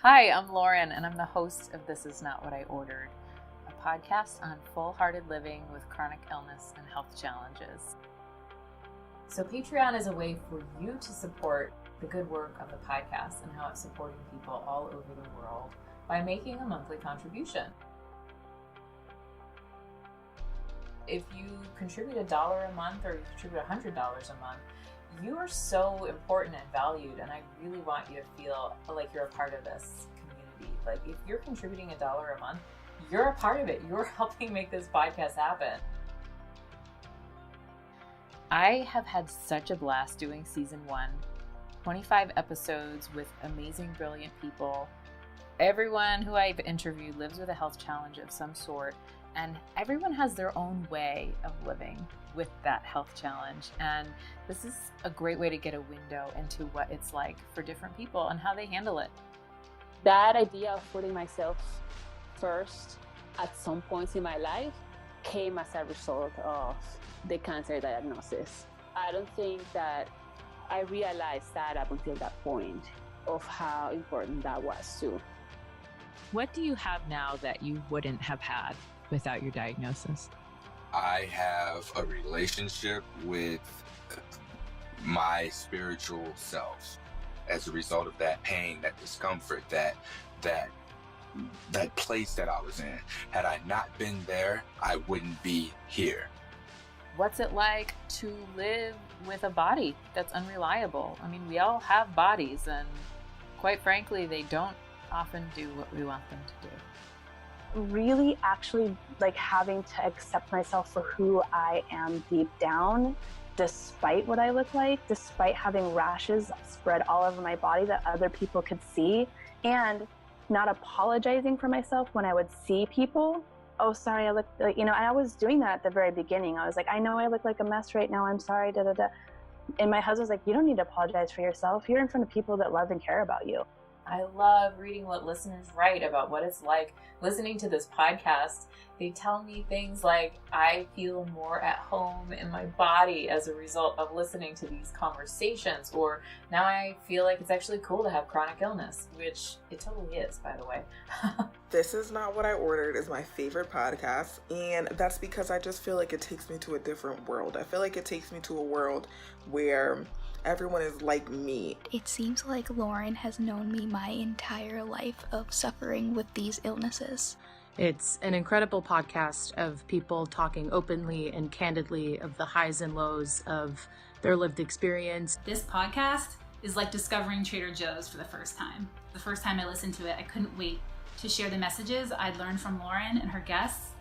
Hi, I'm Lauren, and I'm the host of This Is Not What I Ordered, a podcast on full-hearted living with chronic illness and health challenges. So Patreon is a way for you to support the good work of the podcast and how it's supporting people all over the world by making a monthly contribution. If you contribute $1 a month or you contribute $100 a month, you are so important and valued, and I really want you to feel like you're a part of this community. Like, if you're contributing $1 a month, you're a part of it. You're helping make this podcast happen. I have had such a blast doing season 1, 25 episodes with amazing, brilliant people. Everyone who I've interviewed lives with a health challenge of some sort, and everyone has their own way of living with that health challenge. And this is a great way to get a window into what it's like for different people and how they handle it. That idea of putting myself first at some points in my life came as a result of the cancer diagnosis. I don't think that I realized that up until that point of how important that was too. What do you have now that you wouldn't have had without your diagnosis? I have a relationship with my spiritual self as a result of that pain, that discomfort, that place that I was in. Had I not been there, I wouldn't be here. What's it like to live with a body that's unreliable? I mean, we all have bodies, and quite frankly, they don't often do what we want them to do. Really actually like having to accept myself for who I am deep down, despite what I look like, despite having rashes spread all over my body that other people could see, and not apologizing for myself when I would see people. Oh, sorry, I look like, and I was doing that at the very beginning. I was like, I know I look like a mess right now. I'm sorry, And my husband's like, you don't need to apologize for yourself. You're in front of people that love and care about you. I love reading what listeners write about what it's like listening to this podcast. They tell me things like, I feel more at home in my body as a result of listening to these conversations, or now I feel like it's actually cool to have chronic illness, which it totally is, by the way. This Is Not What I Ordered is my favorite podcast, and that's because I just feel like it takes me to a different world. I feel like it takes me to a world where everyone is like me. It seems like Lauren has known me my entire life of suffering with these illnesses. It's an incredible podcast of people talking openly and candidly of the highs and lows of their lived experience. This podcast is like discovering Trader Joe's for the first time. The first time I listened to it, I couldn't wait to share the messages I'd learned from Lauren and her guests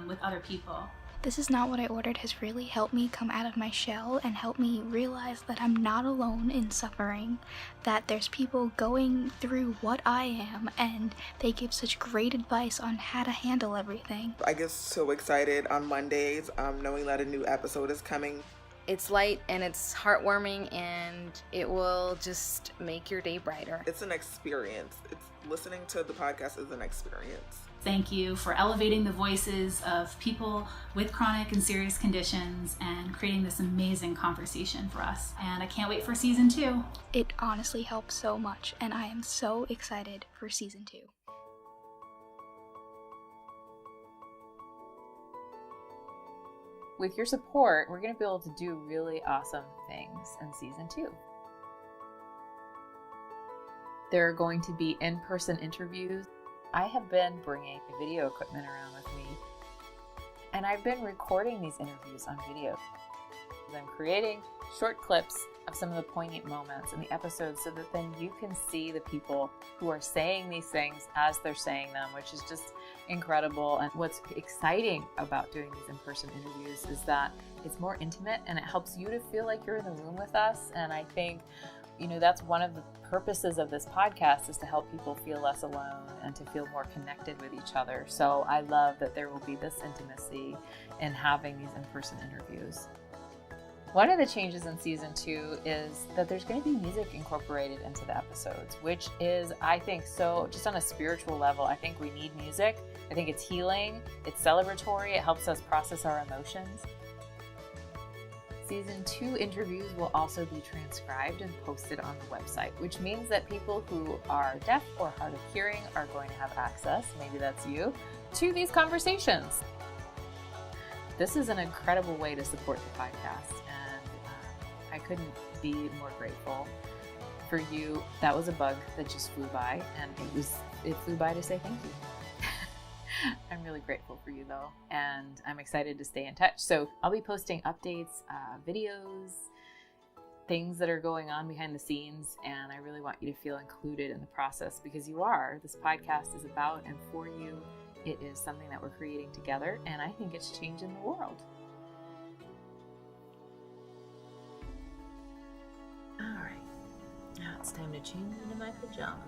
with other people. This Is Not What I Ordered has really helped me come out of my shell and helped me realize that I'm not alone in suffering, that there's people going through what I am, and they give such great advice on how to handle everything. I get so excited on Mondays, knowing that a new episode is coming. It's light and it's heartwarming, and it will just make your day brighter. It's an experience. Listening to the podcast is an experience. Thank you for elevating the voices of people with chronic and serious conditions and creating this amazing conversation for us. And I can't wait for season 2. It honestly helps so much, and I am so excited for season 2. With your support, we're going to be able to do really awesome things in season 2. There are going to be in-person interviews. I have been bringing video equipment around with me, and I've been recording these interviews on video. I'm creating short clips of some of the poignant moments in the episodes so that then you can see the people who are saying these things as they're saying them, which is just incredible. And what's exciting about doing these in-person interviews is that it's more intimate and it helps you to feel like you're in the room with us. And I think that's one of the purposes of this podcast, is to help people feel less alone and to feel more connected with each other. So I love that there will be this intimacy in having these in-person interviews. One of the changes in season 2 is that there's going to be music incorporated into the episodes, which is, I think, so just on a spiritual level, I think we need music. I think it's healing, it's celebratory, it helps us process our emotions. Season 2 interviews will also be transcribed and posted on the website, which means that people who are deaf or hard of hearing are going to have access, maybe that's you, to these conversations. This is an incredible way to support the podcast, and I couldn't be more grateful for you. That was a bug that just flew by, and it flew by to say thank you. I'm really grateful for you though, and I'm excited to stay in touch. So I'll be posting updates, videos, things that are going on behind the scenes, and I really want you to feel included in the process, because you are. This podcast is about and for you. It is something that we're creating together, and I think it's changing the world. All right, now it's time to change into my pajamas.